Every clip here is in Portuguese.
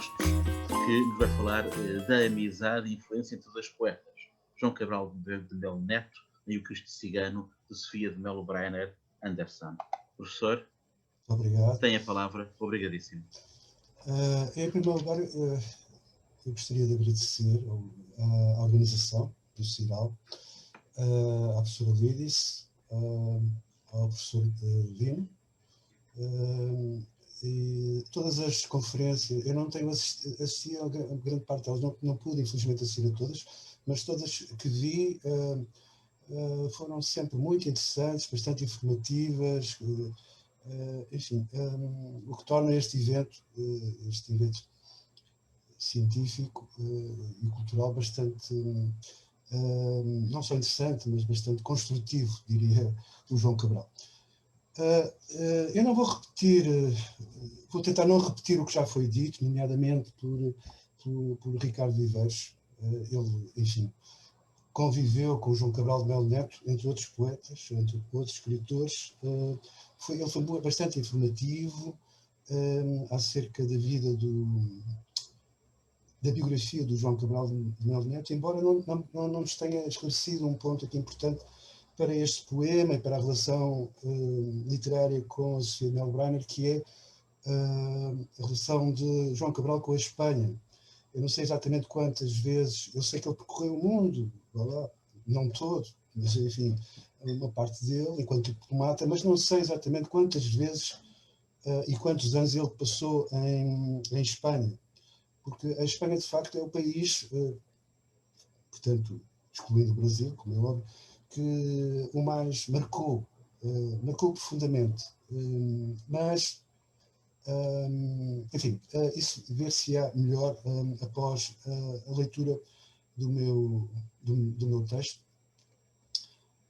Bastos, que nos vai falar da amizade e influência entre os dois poetas, João Cabral de Melo Neto e o Cristo Cigano, de Sofia de Melo Breiner Anderson. Professor, obrigado. tem a palavra. Obrigadíssimo. Em primeiro lugar, eu gostaria de agradecer à organização do CIRAL, à professora Lidis, ao professor Lino, e todas as conferências. Eu não tenho assistido a grande parte delas, não pude infelizmente assistir a todas, mas todas que vi foram sempre muito interessantes, bastante informativas, enfim, o que torna este evento científico e cultural bastante, não só interessante, mas bastante construtivo, diria o João Cabral. Eu não vou repetir, vou tentar não repetir o que já foi dito, nomeadamente por Ricardo Viveiros. Ele, enfim, conviveu com o João Cabral de Melo Neto, entre outros poetas, entre outros escritores. Ele foi bastante informativo acerca da vida da biografia do João Cabral de Melo Neto, embora não nos tenha esclarecido um ponto aqui importante para este poema e para a relação literária com a Sofia de Melo Breiner, que é a relação de João Cabral com a Espanha. Eu não sei exatamente quantas vezes, eu sei que ele percorreu o mundo, não todo, mas enfim, uma parte dele, enquanto diplomata, mas não sei exatamente quantas vezes e quantos anos ele passou em Espanha. Porque a Espanha, de facto, é o país, portanto, excluindo o Brasil, como é óbvio, que o mais marcou profundamente. Mas, enfim, isso ver-se-á melhor após a leitura do meu texto.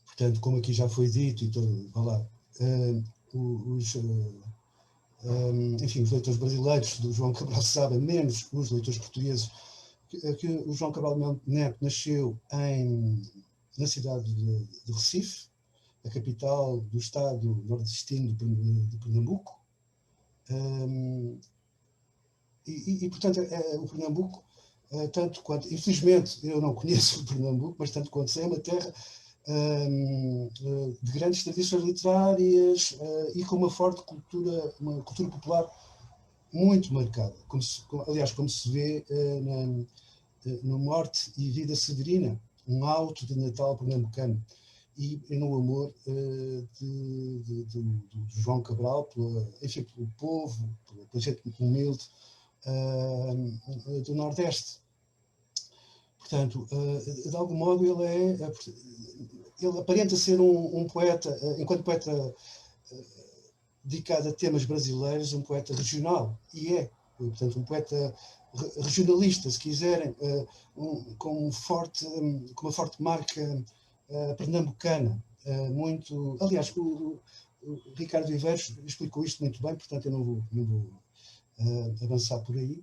Portanto, como aqui já foi dito, e todo, enfim, os leitores brasileiros do João Cabral sabem, menos os leitores portugueses, que o João Cabral Neto nasceu na cidade de Recife, a capital do estado nordestino de Pernambuco. E portanto, o Pernambuco, tanto quanto, infelizmente eu não conheço o Pernambuco, mas tanto quanto sei, é uma terra de grandes tradições literárias e com uma forte cultura, uma cultura popular muito marcada, aliás, como se vê no Morte e Vida Severina, um auto de Natal pernambucano, e no amor do João Cabral, enfim, pelo povo, pela gente humilde do Nordeste. Portanto, de algum modo ele aparenta ser um poeta, enquanto poeta dedicado a temas brasileiros, um poeta regional, e portanto, um poeta regionalista, se quiserem, com uma forte marca pernambucana. Aliás, o Ricardo Viveiros explicou isto muito bem, portanto eu não vou avançar por aí.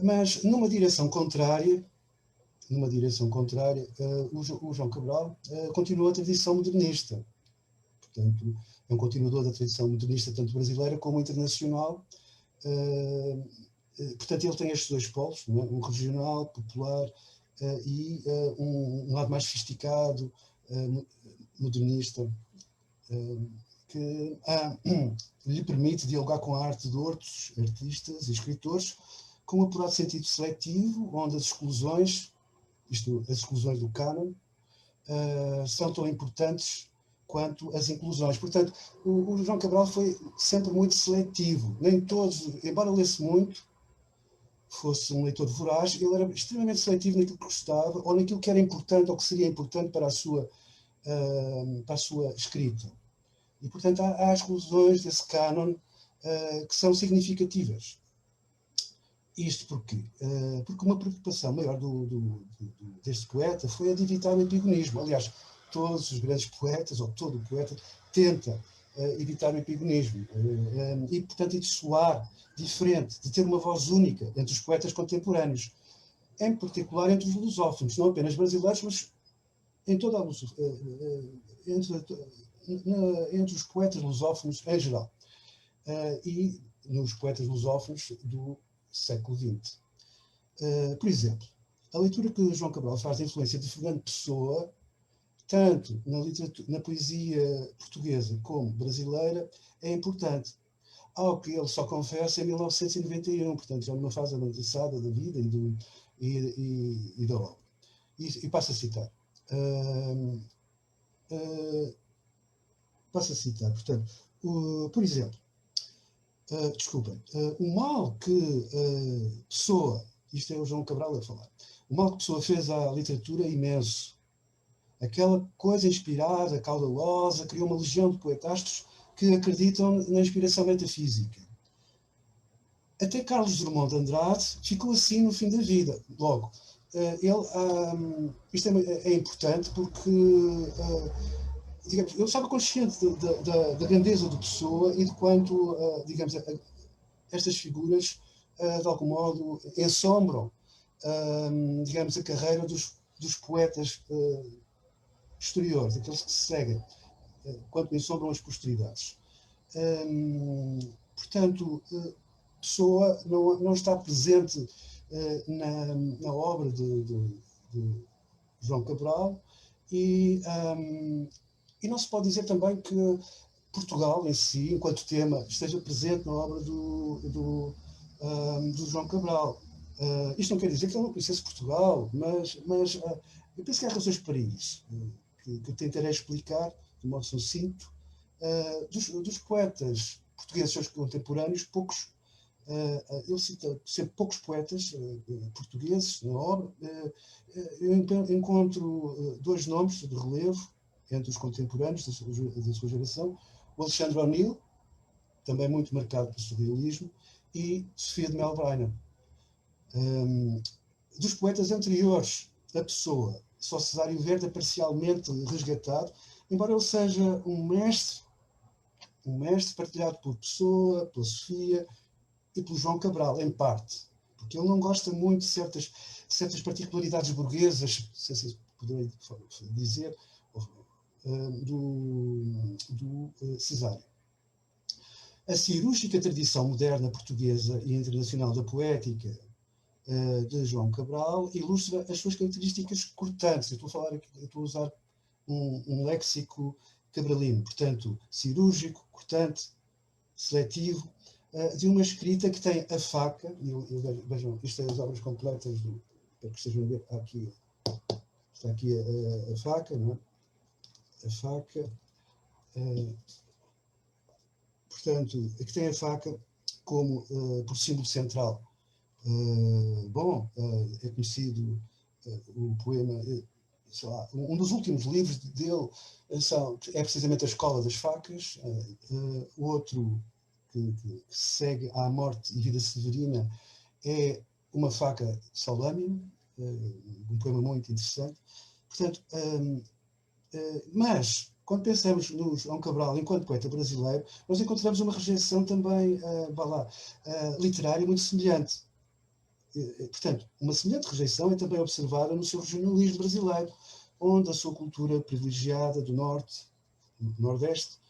Mas numa direção contrária, o João Cabral continua a tradição modernista. Portanto, é um continuador da tradição modernista, tanto brasileira como internacional. Portanto, ele tem estes dois polos, não é? Um regional, popular, e um lado mais sofisticado, modernista, que lhe permite dialogar com a arte de outros artistas e escritores, com um apurado sentido seletivo, onde as exclusões do cânon, são tão importantes quanto as inclusões. Portanto, o João Cabral foi sempre muito seletivo. Nem todos, embora lesse muito, fosse um leitor voraz, ele era extremamente seletivo naquilo que gostava, ou naquilo que era importante, ou que seria importante para a sua escrita. E, portanto, há exclusões desse cânon que são significativas. Isto porquê? Porque uma preocupação maior deste poeta foi a de evitar o epigonismo. Aliás, todos os grandes poetas, ou todo o poeta, tenta evitar o epigonismo. E, portanto, de soar diferente, de ter uma voz única entre os poetas contemporâneos, em particular entre os lusófonos, não apenas brasileiros, mas em toda a entre os poetas lusófonos em geral. E nos poetas lusófonos século XX. Por exemplo, a leitura que João Cabral faz da influência de Fernando Pessoa, tanto na poesia portuguesa como brasileira, é importante. Ao que ele só confessa em 1991, portanto, já numa fase avançada da vida e da obra. E passo a citar. Portanto, por exemplo, desculpem, o mal que Pessoa, isto é o João Cabral a falar, o mal que Pessoa fez à literatura é imenso. Aquela coisa inspirada, caudalosa, criou uma legião de poetastros que acreditam na inspiração metafísica. Até Carlos Drummond de Andrade ficou assim no fim da vida. Logo, isto é importante porque, digamos, ele estava consciente da grandeza de Pessoa e de quanto, digamos, estas figuras, de algum modo, ensombram, digamos, a carreira dos poetas posteriores, aqueles que se seguem, quanto ensombram as posteridades. Portanto, Pessoa não está presente na obra de João Cabral e não se pode dizer também que Portugal em si, enquanto tema, esteja presente na obra do João Cabral. Isto não quer dizer que ele não conhecesse Portugal, mas eu penso que há razões para isso, que tentarei explicar de modo sucinto. Dos poetas portugueses seus contemporâneos, poucos, ele cita sempre poucos poetas portugueses na obra. Eu encontro dois nomes de relevo entre os contemporâneos da sua geração: o Alexandre O'Neill, também muito marcado pelo surrealismo, e Sofia de Mel Brainer. Dos poetas anteriores a Pessoa, só Cesário Verde é parcialmente resgatado, embora ele seja um mestre partilhado por Pessoa, pela Sofia e pelo João Cabral, em parte, porque ele não gosta muito de certas particularidades burguesas, se assim poderei dizer, do Cesário. A cirúrgica tradição moderna portuguesa e internacional da poética de João Cabral ilustra as suas características cortantes. Eu estou a usar um léxico cabralino, portanto, cirúrgico, cortante, seletivo, de uma escrita que tem a faca, vejam, isto é as obras completas, para que estejam a ver, está aqui a faca, não é? A faca, portanto, que tem a faca como por símbolo central. É conhecido o poema, sei lá, um dos últimos livros dele é precisamente A Escola das Facas. O outro que segue à morte e vida severina é Uma Faca Salâmina, um poema muito interessante. Portanto, mas quando pensamos no João Cabral enquanto poeta brasileiro, nós encontramos uma rejeição também literária muito semelhante. Portanto, uma semelhante rejeição é também observada no seu regionalismo brasileiro, onde a sua cultura privilegiada do norte, do nordeste,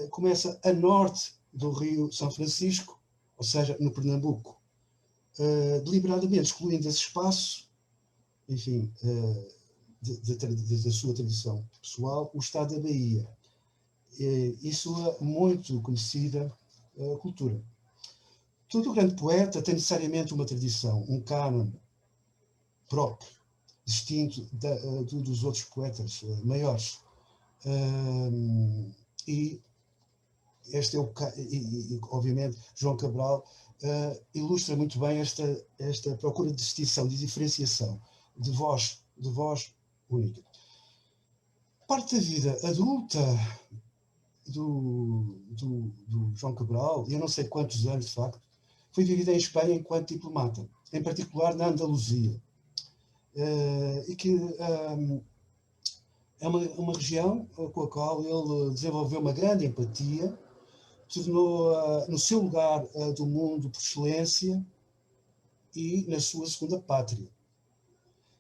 começa a norte do Rio São Francisco, ou seja, no Pernambuco, deliberadamente excluindo esse espaço, enfim, da sua tradição pessoal, o estado da Bahia e sua muito conhecida cultura. Todo grande poeta tem necessariamente uma tradição, um cânon próprio, distinto dos outros poetas maiores. E este é obviamente, João Cabral ilustra muito bem esta procura de distinção, de diferenciação, de voz única. Parte da vida adulta do João Cabral, e eu não sei quantos anos de facto, foi vivida em Espanha enquanto diplomata, em particular na Andaluzia, e que é uma região com a qual ele desenvolveu uma grande empatia, tornou no seu lugar do mundo por excelência e na sua segunda pátria.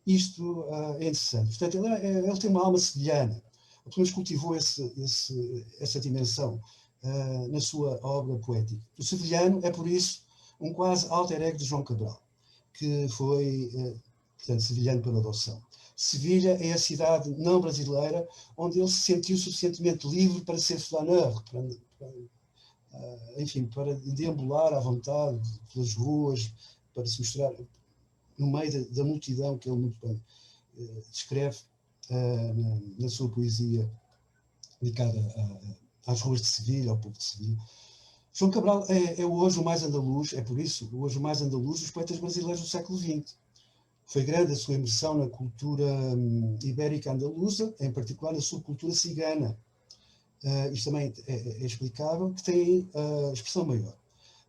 Isto é interessante. Portanto, ele tem uma alma sevilhana, pelo menos cultivou essa dimensão na sua obra poética. O sevilhano é, por isso, um quase alter ego de João Cabral, que foi, portanto, sevilhano por adoção. Sevilha é a cidade não brasileira onde ele se sentiu suficientemente livre para ser flaneur, enfim, para deambular à vontade pelas ruas, para se mostrar no meio da multidão que ele muito bem descreve na sua poesia dedicada às ruas de Sevilha, ao povo de Sevilha. João Cabral é hoje o mais andaluz, é por isso, hoje o mais andaluz dos poetas brasileiros do século XX. Foi grande a sua imersão na cultura ibérica andaluza, em particular na subcultura cigana. Isto também é explicável, que tem expressão maior.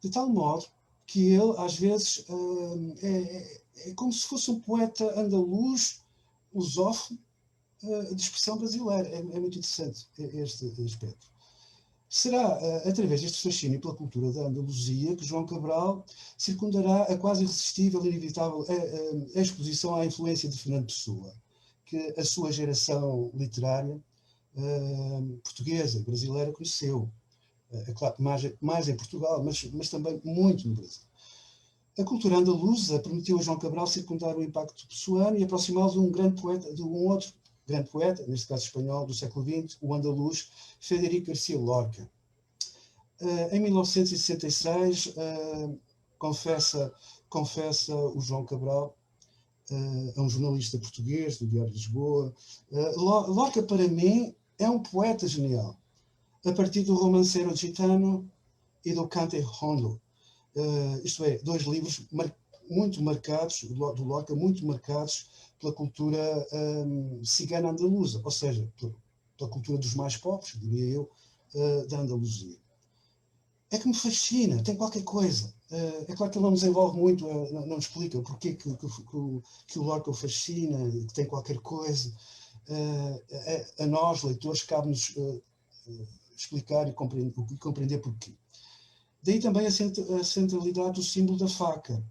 De tal modo que ele, às vezes, é como se fosse um poeta andaluz, lusófono, de expressão brasileira. É muito interessante este aspecto. Será através deste fascínio pela cultura da Andaluzia que João Cabral circundará a quase irresistível e inevitável a exposição à influência de Fernando Pessoa, que a sua geração literária portuguesa e brasileira conheceu. É claro, mais em Portugal, mas também muito no Brasil. A cultura andaluza permitiu a João Cabral circundar o impacto pessoano e aproximá-lo de um grande poeta, de um outro grande poeta, neste caso espanhol, do século XX, o andaluz Federico García Lorca. Em 1966, confessa o João Cabral a um jornalista português do Diário de Lisboa. Lorca, para mim, é um poeta genial, a partir do Romancero Gitano e do Cante Rondo. Isto é, dois livros muito marcados, do Lorca, muito marcados pela cultura cigana andaluza, ou seja, pela cultura dos mais pobres, diria eu, da Andaluzia. É que me fascina, tem qualquer coisa. É claro que ele não nos envolve muito, não explica porque que o Lorca o fascina, que tem qualquer coisa. A nós, leitores, cabe-nos explicar e compreender porquê. Daí também a centralidade do símbolo da faca,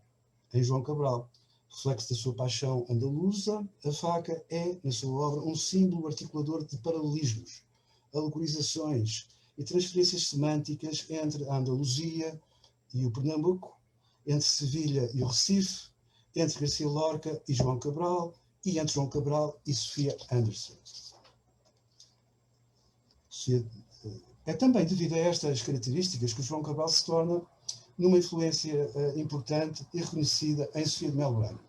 em João Cabral. Reflexo da sua paixão andaluza, a faca é, na sua obra, um símbolo articulador de paralelismos, alegorizações e transferências semânticas entre a Andaluzia e o Pernambuco, entre Sevilha e o Recife, entre Garcia Lorca e João Cabral, e entre João Cabral e Sofia Anderson. É também devido a estas características que o João Cabral se torna numa influência importante e reconhecida em Sofia de Melo Braga,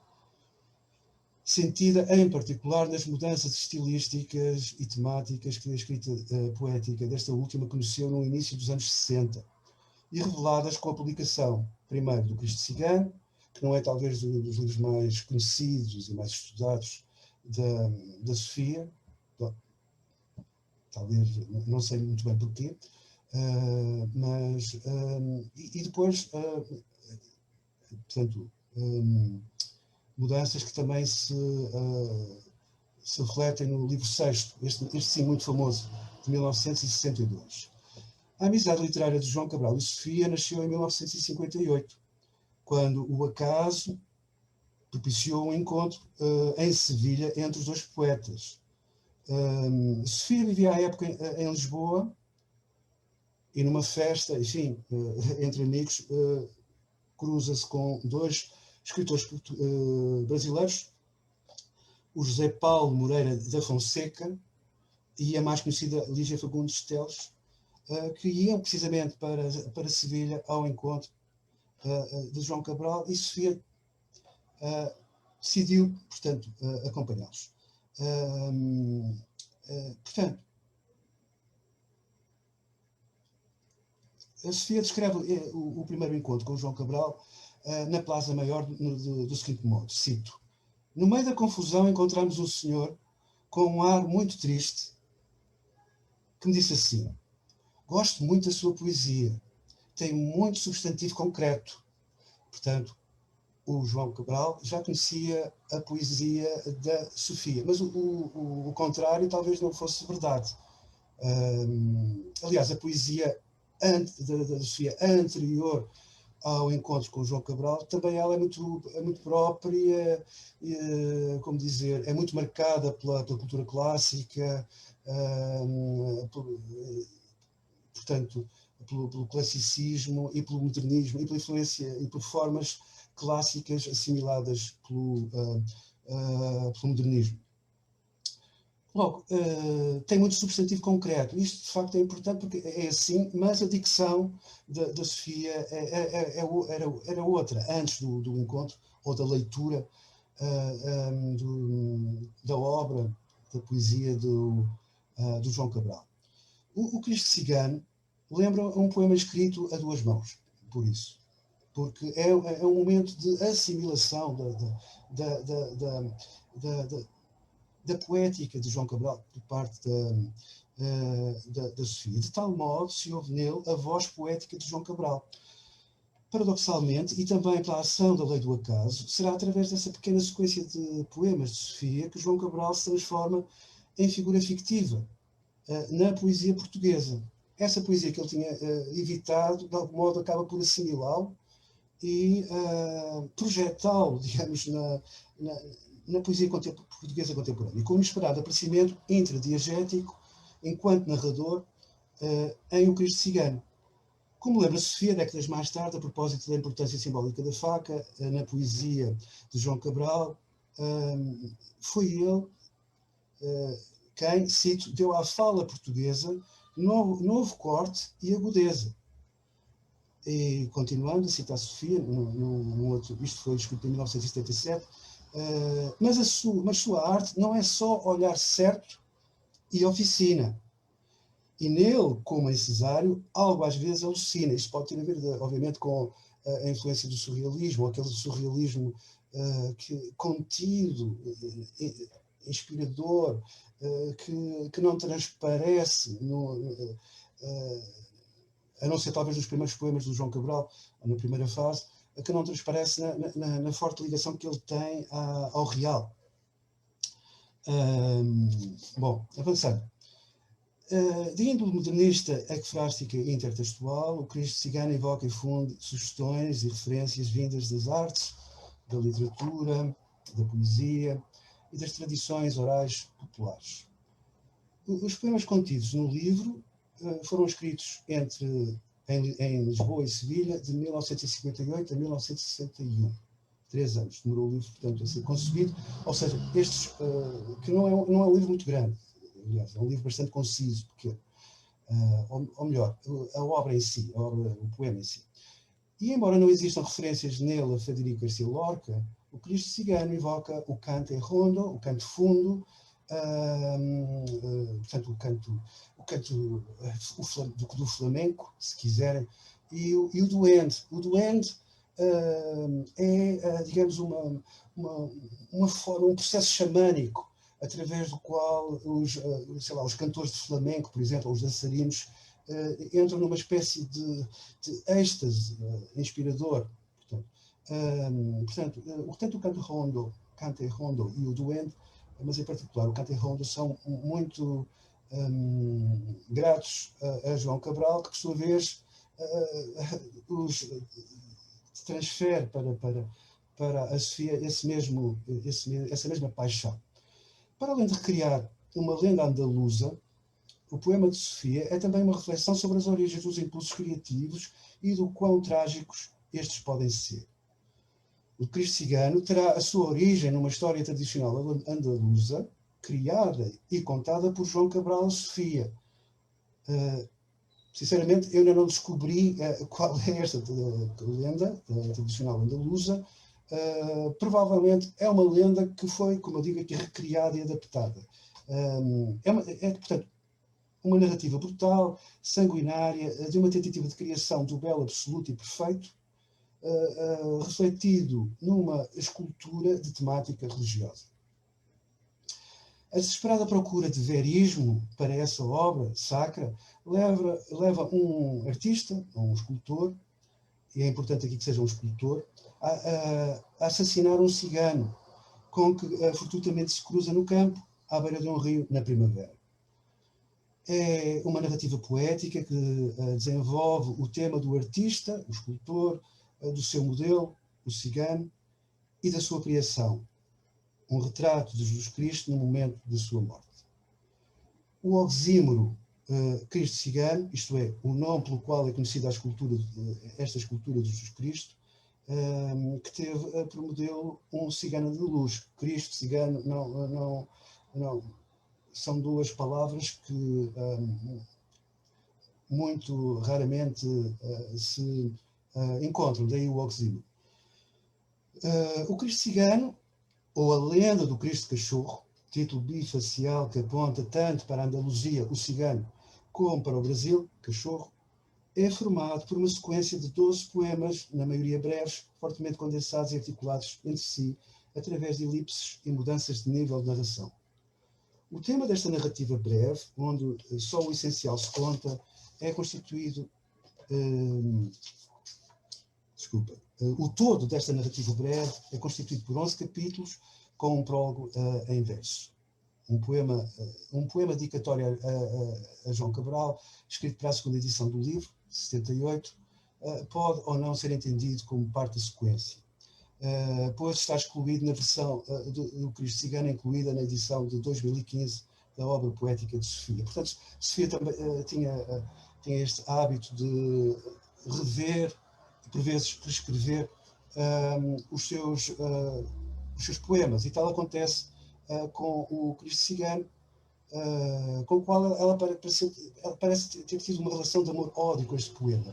sentida em particular nas mudanças estilísticas e temáticas que a escrita poética desta última conheceu no início dos anos 60 e reveladas com a publicação, primeiro, do Cristo Cigano, que não é talvez dos livros mais conhecidos e mais estudados da Sofia, talvez, não sei muito bem porquê, mas e depois, portanto, mudanças que também se refletem no livro sexto, este sim muito famoso, de 1962. A amizade literária de João Cabral e Sofia nasceu em 1958, quando o acaso propiciou um encontro em Sevilha entre os dois poetas. Sofia vivia à época em Lisboa e numa festa, enfim, entre amigos, cruza-se com dois escritores brasileiros, o José Paulo Moreira da Fonseca e a mais conhecida Lígia Fagundes Teles, que iam precisamente para Sevilha ao encontro de João Cabral, e Sofia decidiu, portanto, acompanhá-los. Portanto, a Sofia descreve o primeiro encontro com o João Cabral na Plaza Maior do seguinte modo, cito: "No meio da confusão encontramos um senhor com um ar muito triste que me disse assim: gosto muito da sua poesia, tem muito substantivo concreto." Portanto, o João Cabral já conhecia a poesia da Sofia, mas o contrário talvez não fosse verdade. Aliás, a poesia da Sofia anterior ao encontro com o João Cabral, também ela é muito própria, como dizer, é muito marcada pela cultura clássica, portanto, pelo classicismo e pelo modernismo e pela influência e por formas clássicas assimiladas pelo modernismo. Logo, tem muito substantivo concreto. Isto, de facto, é importante porque é assim, mas a dicção da Sofia era outra, antes do encontro, ou da leitura da obra, da poesia do João Cabral. O Cristo Cigano lembra um poema escrito a duas mãos, por isso. Porque é um momento de assimilação da poética de João Cabral por parte da Sofia. De tal modo se ouve nele a voz poética de João Cabral. Paradoxalmente, e também pela ação da lei do acaso, será através dessa pequena sequência de poemas de Sofia que João Cabral se transforma em figura fictiva na poesia portuguesa. Essa poesia que ele tinha evitado, de algum modo, acaba por assimilá-lo e projetá-lo, digamos, na poesia portuguesa contemporânea, com um inesperado aparecimento intradiegético, enquanto narrador, em O Cristo Cigano. Como lembra Sofia, décadas mais tarde, a propósito da importância simbólica da faca na poesia de João Cabral, foi ele quem, cito, deu à fala portuguesa novo corte e agudeza. E continuando a citar Sofia, isto foi escrito em 1977, mas sua arte não é só olhar certo e oficina. E nele, como em Cesário, algo às vezes alucina. Isto pode ter a ver, obviamente, com a influência do surrealismo, aquele surrealismo contido, inspirador, que não transparece, a não ser talvez nos primeiros poemas do João Cabral, na primeira fase, que não transparece na forte ligação que ele tem ao real. Bom, avançando. De índole modernista, ecfrástica e intertextual, o Cristo Cigano evoca e funde sugestões e referências vindas das artes, da literatura, da poesia e das tradições orais populares. Os poemas contidos no livro foram escritos em Lisboa e Sevilha de 1958 a 1961. 3 anos demorou o livro, portanto, a ser concebido. Ou seja, que não é um livro muito grande. Aliás, é um livro bastante conciso, pequeno. Ou melhor, a obra em si, o poema em si. E embora não existam referências nele a Federico Garcia Lorca, o Cristo Cigano evoca o cante rondo, o canto fundo, portanto, o canto do flamenco, se quiserem, e o duende. O duende é, digamos, uma forma, um processo xamânico, através do qual os cantores de flamenco, por exemplo, os dançarinos, entram numa espécie de êxtase inspirador. Portanto, tanto o cante rondo e o duende, mas em particular o cante rondo, são muito gratos a João Cabral, que por sua vez os transfere para a Sofia essa mesma paixão. Para além de recriar uma lenda andaluza, o poema de Sofia é também uma reflexão sobre as origens dos impulsos criativos e do quão trágicos estes podem ser. O Cristo Cigano terá a sua origem numa história tradicional andaluza, criada e contada por João Cabral Sofia. Sinceramente, eu ainda não descobri qual é esta lenda tradicional andaluza. Provavelmente é uma lenda que foi, como eu digo aqui, recriada e adaptada. Portanto, uma narrativa brutal, sanguinária, de uma tentativa de criação do belo absoluto e perfeito, refletido numa escultura de temática religiosa. A desesperada procura de verismo para essa obra sacra leva um artista, um escultor, e é importante aqui que seja um escultor, a assassinar um cigano com que fortuitamente se cruza no campo, à beira de um rio, na primavera. É uma narrativa poética que desenvolve o tema do artista, o escultor, do seu modelo, o cigano, e da sua criação. Um retrato de Jesus Cristo no momento da sua morte. O oxímoro Cristo cigano, isto é, o nome pelo qual é conhecida a escultura, esta escultura de Jesus Cristo, que teve por modelo um cigano de luz. Cristo, cigano, não, são duas palavras que muito raramente se encontram, daí o oxímoron. O Cristo cigano, ou a lenda do Cristo cachorro, título bifacial que aponta tanto para a Andaluzia, o cigano, como para o Brasil, cachorro, é formado por uma sequência de 12 poemas, na maioria breves, fortemente condensados e articulados entre si, através de elipses e mudanças de nível de narração. O tema desta narrativa breve, onde só o essencial se conta, é constituído... o todo desta narrativa breve é constituído por 11 capítulos, com um prólogo em verso. Um poema dedicatório a João Cabral, escrito para a segunda edição do livro, 78, pode ou não ser entendido como parte da sequência, pois está excluído na versão do Cristo cigano, incluída na edição de 2015 da obra poética de Sofia. Portanto, Sofia também tinha este hábito de rever, por vezes reescrever os seus poemas, e tal acontece com o Cristo cigano, com o qual ela parece ter tido uma relação de amor-ódio com este poema.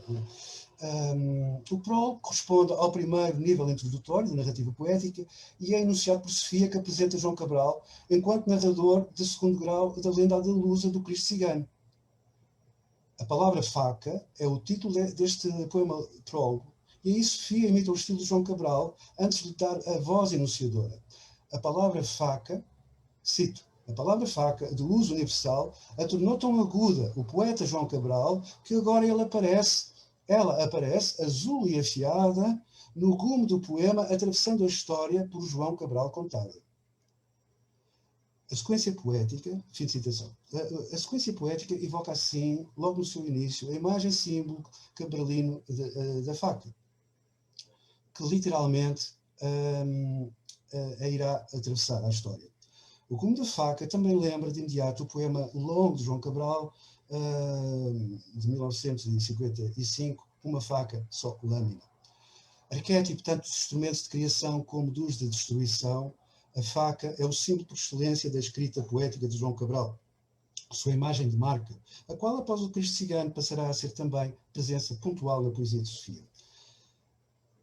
O prólogo corresponde ao primeiro nível introdutório da narrativa poética e é enunciado por Sofia, que apresenta João Cabral enquanto narrador de segundo grau da lenda andaluza do Cristo cigano. A palavra faca é o título deste poema prólogo, e aí Sofia imita o estilo de João Cabral antes de dar a voz enunciadora. A palavra faca, cito, a palavra faca, de uso universal, a tornou tão aguda o poeta João Cabral que agora ela aparece azul e afiada no gume do poema, atravessando a história por João Cabral contada. A sequência poética, fim de citação, a sequência poética evoca assim, logo no seu início, a imagem símbolo cabralino da faca, que literalmente a irá atravessar a história. O gume da faca também lembra de imediato o poema longo de João Cabral, de 1955, Uma Faca, Só Lâmina. Arquétipo tanto dos instrumentos de criação como dos de destruição, a faca é o símbolo por excelência da escrita poética de João Cabral, sua imagem de marca, a qual após o Cristo cigano passará a ser também presença pontual na poesia de Sofia.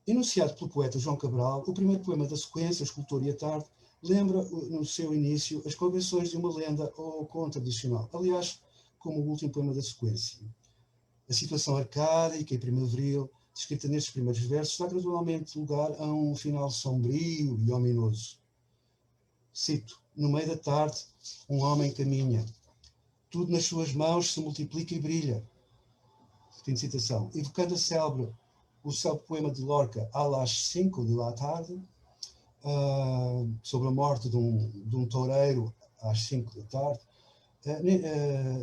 Enunciado pelo poeta João Cabral, o primeiro poema da sequência, O Escultor e a Tarde, lembra no seu início as convenções de uma lenda ou conto tradicional, aliás, como o último poema da sequência. A situação arcádica e primaveril, descrita nestes primeiros versos, dá gradualmente lugar a um final sombrio e ominoso. Cito, no meio da tarde, um homem caminha. Tudo nas suas mãos se multiplica e brilha. Fim de citação. Evocando o célebre poema de Lorca, às 5 da tarde, sobre a morte de um toureiro às 5 da tarde.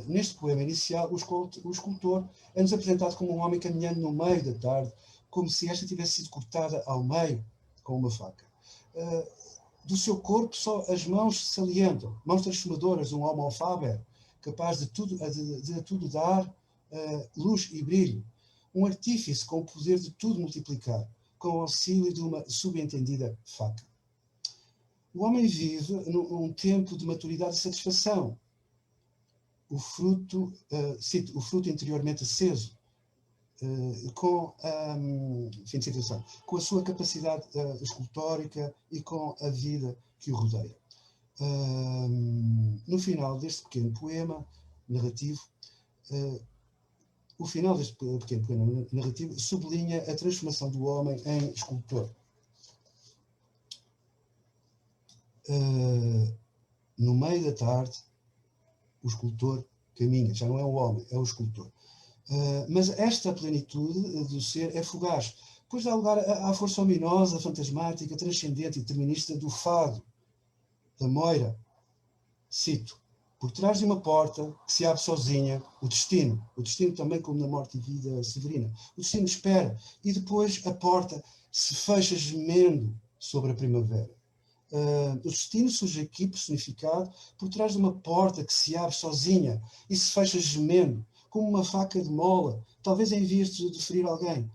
Neste poema inicial, o escultor é-nos apresentado como um homem caminhando no meio da tarde, como se esta tivesse sido cortada ao meio com uma faca. Do seu corpo só as mãos se salientam, mãos transformadoras, um homo faber, capaz de tudo dar luz e brilho, um artífice com o poder de tudo multiplicar, com o auxílio de uma subentendida faca. O homem vive num tempo de maturidade e satisfação. O fruto interiormente aceso, com a sua capacidade escultórica e com a vida que o rodeia. No final deste pequeno poema narrativo, sublinha a transformação do homem em escultor. No meio da tarde, o escultor caminha, já não é o homem, é o escultor. Mas esta plenitude do ser é fugaz, pois dá lugar à força ominosa, fantasmática, transcendente e determinista do fado, da moira. Cito, por trás de uma porta que se abre sozinha, o destino também como na Morte e Vida Severina, o destino espera, e depois a porta se fecha gemendo sobre a primavera. O destino surge aqui personificado por trás de uma porta que se abre sozinha e se fecha gemendo, como uma faca de mola, talvez em vias de ferir alguém,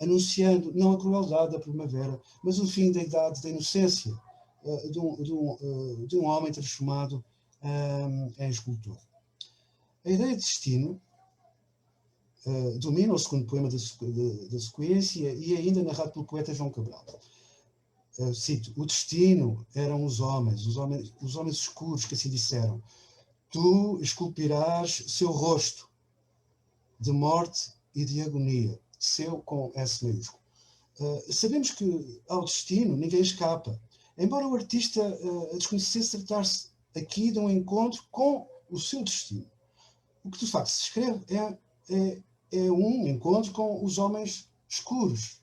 anunciando não a crueldade da primavera, mas o fim da idade da inocência de um homem transformado em escultor. A ideia de destino domina o segundo poema da sequência e é ainda narrado pelo poeta João Cabral. Cito: o destino eram os homens escuros que assim disseram: tu esculpirás seu rosto de morte e de agonia, seu com S maiúsculo. Sabemos que ao destino ninguém escapa, embora o artista desconhecesse tratar-se aqui de um encontro com o seu destino. O que de facto se escreve é um encontro com os homens escuros,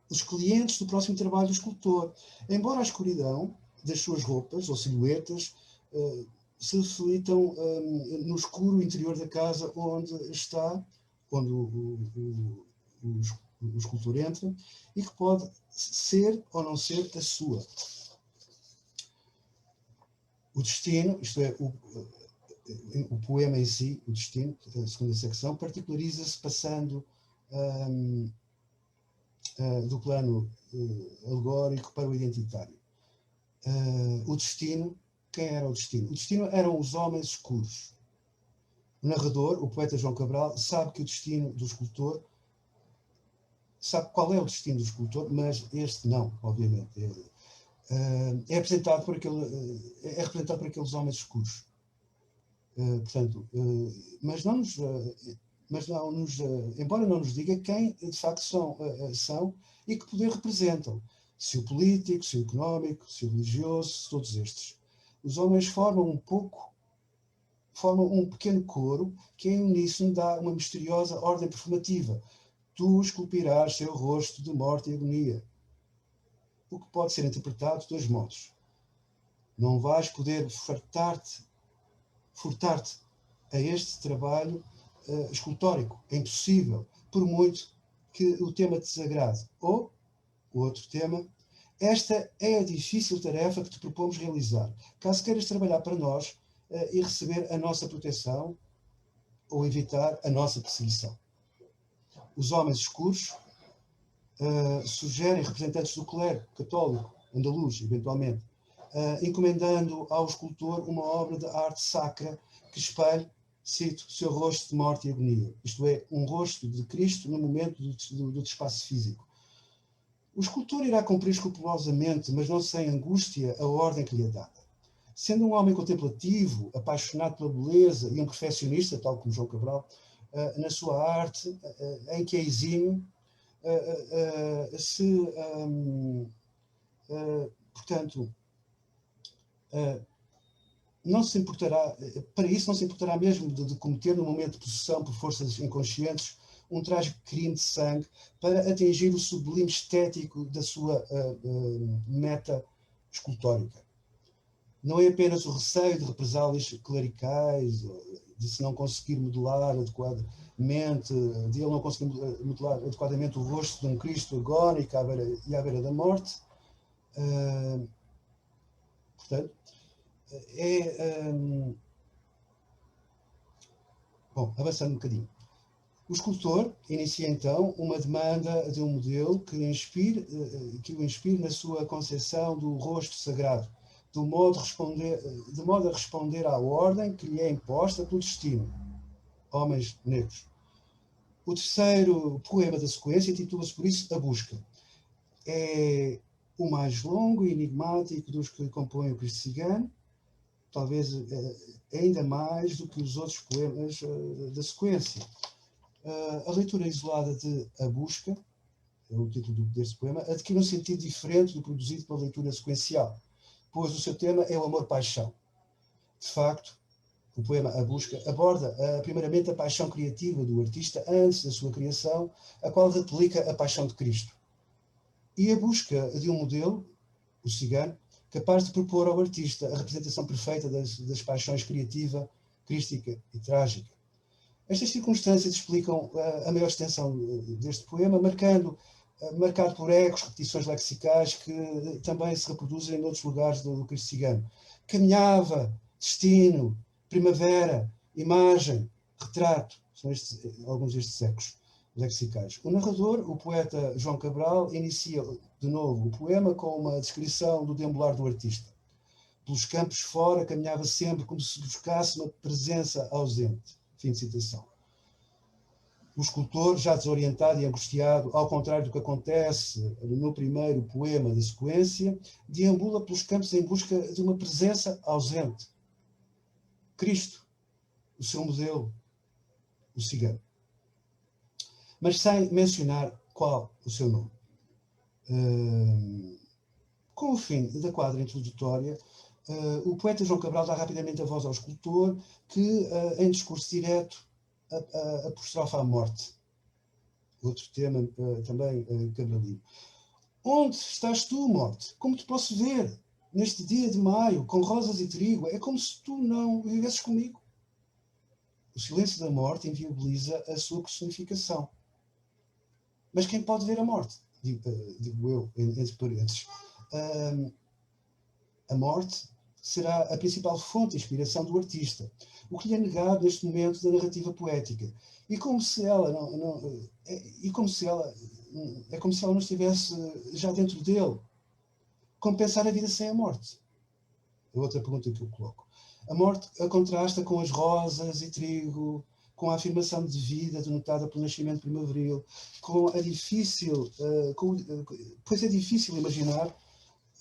os clientes do próximo trabalho do escultor. Embora a escuridão das suas roupas ou silhuetas se reflitam no escuro interior da casa onde o escultor entra, e que pode ser ou não ser a sua. O destino, isto é, o poema em si, o destino, a segunda secção, particulariza-se passando do plano alegórico para o identitário. O destino, quem era o destino? O destino eram os homens escuros. O narrador, o poeta João Cabral, sabe que o destino do escultor, sabe qual é o destino do escultor, mas este não, obviamente. É representado por aqueles homens escuros. Portanto, embora não nos diga quem de facto são e que poder representam, se o político, se o económico, se o religioso, se todos estes. Os homens formam um pequeno coro que em uníssono dá uma misteriosa ordem performativa. Tu esculpirás seu rosto de morte e agonia. O que pode ser interpretado de dois modos. Não vais poder furtar-te a este trabalho escultórico. É impossível, por muito que o tema te desagrade. Ou, o outro tema, esta é a difícil tarefa que te propomos realizar. Caso queiras trabalhar para nós e receber a nossa proteção ou evitar a nossa perseguição. Os homens escuros sugerem representantes do clero católico, andaluz, eventualmente, encomendando ao escultor uma obra de arte sacra que espelhe, cito, seu rosto de morte e agonia. Isto é, um rosto de Cristo no momento do espaço físico. O escultor irá cumprir escrupulosamente, mas não sem angústia, a ordem que lhe é dada. Sendo um homem contemplativo, apaixonado pela beleza e um perfeccionista, tal como João Cabral, na sua arte, em que é exímio, portanto, não se importará, para isso não se importará mesmo de cometer no momento de possessão por forças inconscientes um trágico crime de sangue para atingir o sublime estético da sua meta escultórica. Não é apenas o receio de represálias clericais, de se não conseguir modelar adequadamente, de ele não conseguir modelar adequadamente o rosto de um Cristo agónico à beira da morte. Portanto, bom, avançando um bocadinho. O escultor inicia então uma demanda de um modelo que o inspire na sua concepção do rosto sagrado, de modo a responder à ordem que lhe é imposta pelo destino. Homens negros. O terceiro poema da sequência intitula-se por isso A Busca. É o mais longo e enigmático dos que compõem o Cristo Cigano, talvez ainda mais do que os outros poemas da sequência. A leitura isolada de A Busca, é o título deste poema, adquire um sentido diferente do produzido pela leitura sequencial, pois o seu tema é o amor-paixão. De facto, o poema A Busca aborda primeiramente a paixão criativa do artista antes da sua criação, a qual replica a paixão de Cristo. E a busca de um modelo, o cigano, capaz de propor ao artista a representação perfeita das paixões criativa, crística e trágica. Estas circunstâncias explicam a maior extensão deste poema, marcando marcado por ecos, repetições lexicais que também se reproduzem em outros lugares do Cristo Cigano. Caminhava, destino, primavera, imagem, retrato, são alguns destes ecos lexicais. O narrador, o poeta João Cabral, inicia de novo o poema com uma descrição do deambular do artista. Pelos campos fora caminhava sempre como se buscasse uma presença ausente. Fim de citação. O escultor, já desorientado e angustiado, ao contrário do que acontece no primeiro poema da sequência, deambula pelos campos em busca de uma presença ausente. Cristo, o seu modelo, o cigano. Mas sem mencionar qual o seu nome. Com o fim da quadra introdutória, o poeta João Cabral dá rapidamente a voz ao escultor que, em discurso direto, apostrofa a morte. Outro tema também cabralino. Onde estás tu, morte? Como te posso ver neste dia de maio, com rosas e trigo? É como se tu não vivesses comigo. O silêncio da morte inviabiliza a sua personificação. Mas quem pode ver a morte? Digo eu, entre parênteses. A morte será a principal fonte de inspiração do artista, o que lhe é negado neste momento da narrativa poética. É como se ela não estivesse já dentro dele. Como pensar a vida sem a morte? É outra pergunta que eu coloco. A morte contrasta com as rosas e trigo, com a afirmação de vida denotada pelo nascimento primaveril, pois é difícil imaginar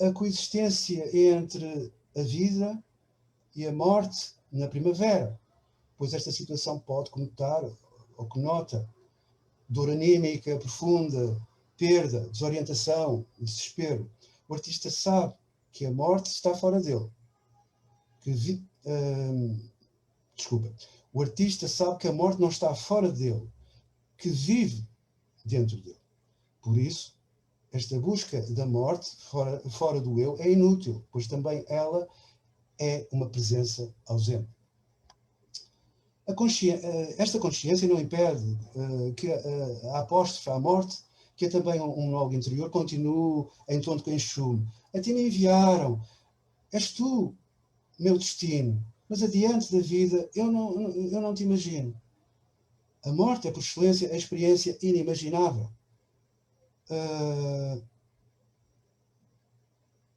a coexistência entre a vida e a morte na primavera, pois esta situação pode conotar, ou conota, dor anímica profunda, perda, desorientação, desespero. O artista sabe que a morte está fora dele. O artista sabe que a morte não está fora dele, que vive dentro dele. Por isso, esta busca da morte fora do eu é inútil, pois também ela é uma presença ausente. Esta consciência não impede que a apóstrofe à morte, que é também um monólogo interior, continue em tom de queixume. A ti me enviaram, és tu, meu destino, mas adiante da vida eu não te imagino. A morte é, por excelência, a experiência inimaginável.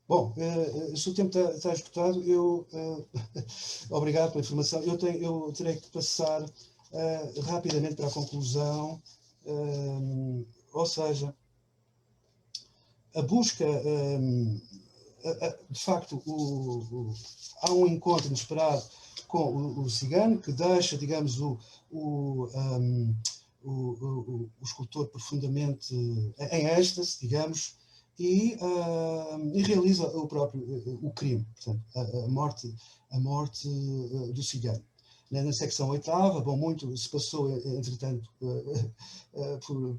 Bom, se o tempo está esgotado, obrigado pela informação. Eu terei que passar rapidamente para a conclusão, ou seja, a busca, de facto, há um encontro inesperado com o cigano, que deixa, digamos, o escultor profundamente em êxtase, digamos, e realiza o crime, portanto, a morte do cigano. Na secção 8ª, bom, muito se passou, entretanto,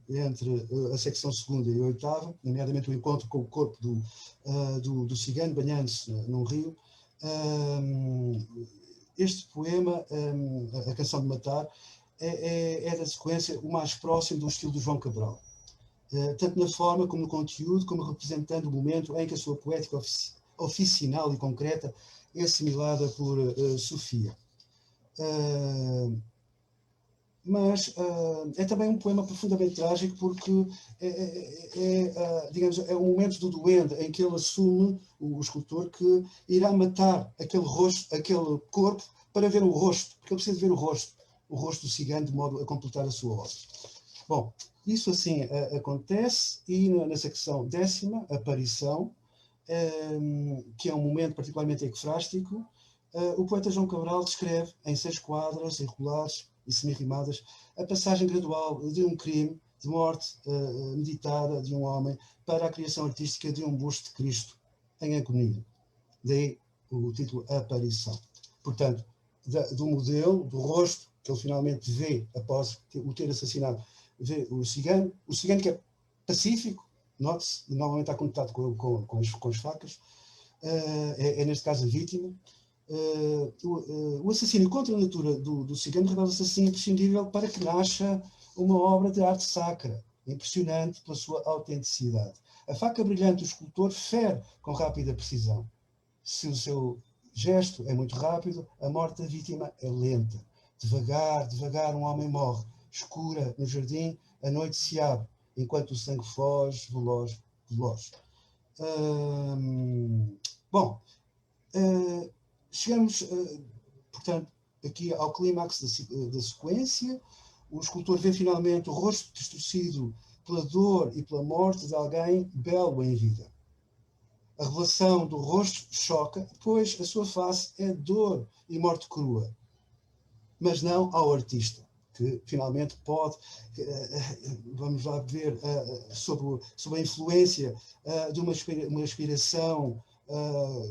entre a secção 2ª e a 8ª, nomeadamente o encontro com o corpo do cigano, banhando-se num rio. Este poema, a Canção de Matar, é da sequência o mais próximo do estilo do João Cabral. Tanto na forma como no conteúdo, como representando o momento em que a sua poética oficinal e concreta é assimilada por Sofia. Mas é também um poema profundamente trágico, porque digamos, é um momento do duende em que ele assume, o escultor, que irá matar aquele rosto, aquele corpo, para ver o rosto, porque ele precisa ver o rosto do cigano, de modo a completar a sua obra. Bom, isso assim acontece, e na secção 10ª, Aparição, que é um momento particularmente ecfrástico, o poeta João Cabral descreve em 6 quadras irregulares e semi-rimadas a passagem gradual de um crime, de morte meditada de um homem, para a criação artística de um busto de Cristo em agonia. Daí o título Aparição. Portanto, do modelo, do rosto, que ele finalmente vê após o ter assassinado, vê o cigano que é pacífico, note-se, normalmente está conectado com as facas, é neste caso a vítima. O assassínio contra a natura do cigano revela-se assim imprescindível para que nasça uma obra de arte sacra, impressionante pela sua autenticidade. A faca brilhante do escultor fere com rápida precisão. Se o seu gesto é muito rápido, a morte da vítima é lenta. Devagar, devagar, um homem morre. Escura no jardim, a noite se abre, enquanto o sangue foge, veloz, veloz. Bom, chegamos, portanto, aqui ao clímax da sequência. O escultor vê finalmente o rosto distorcido pela dor e pela morte de alguém belo em vida. A revelação do rosto choca, pois a sua face é dor e morte crua. Mas não ao artista, que finalmente pode, vamos lá ver, sob a influência de uma inspiração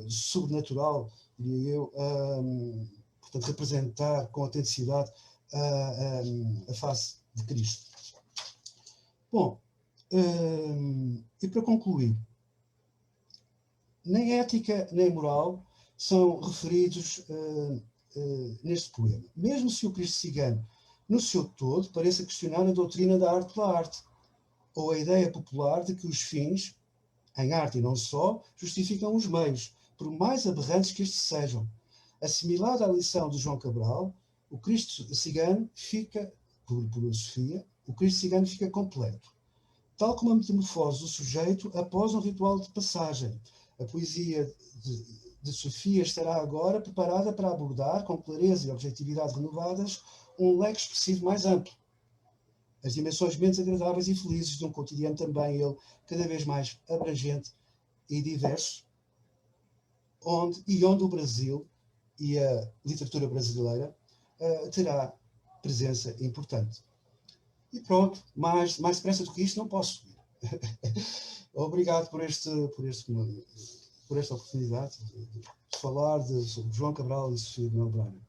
sobrenatural, diria eu, portanto, representar com autenticidade a face de Cristo. Bom, e para concluir, nem ética nem moral são referidos neste poema. Mesmo se o Cristo cigano, no seu todo, pareça questionar a doutrina da arte pela arte, ou a ideia popular de que os fins, em arte e não só, justificam os meios, por mais aberrantes que estes sejam. Assimilada à lição de João Cabral, o Cristo cigano fica, por Sofia, o Cristo cigano fica completo. Tal como a metamorfose do sujeito após um ritual de passagem. A poesia de Sofia estará agora preparada para abordar, com clareza e objetividade renovadas, um leque expressivo mais amplo. As dimensões menos agradáveis e felizes de um cotidiano também, ele cada vez mais abrangente e diverso, onde o Brasil e a literatura brasileira terá presença importante. E pronto, mais depressa do que isto não posso subir. Obrigado por esta oportunidade de falar sobre João Cabral e Sofia de Melo Brainer.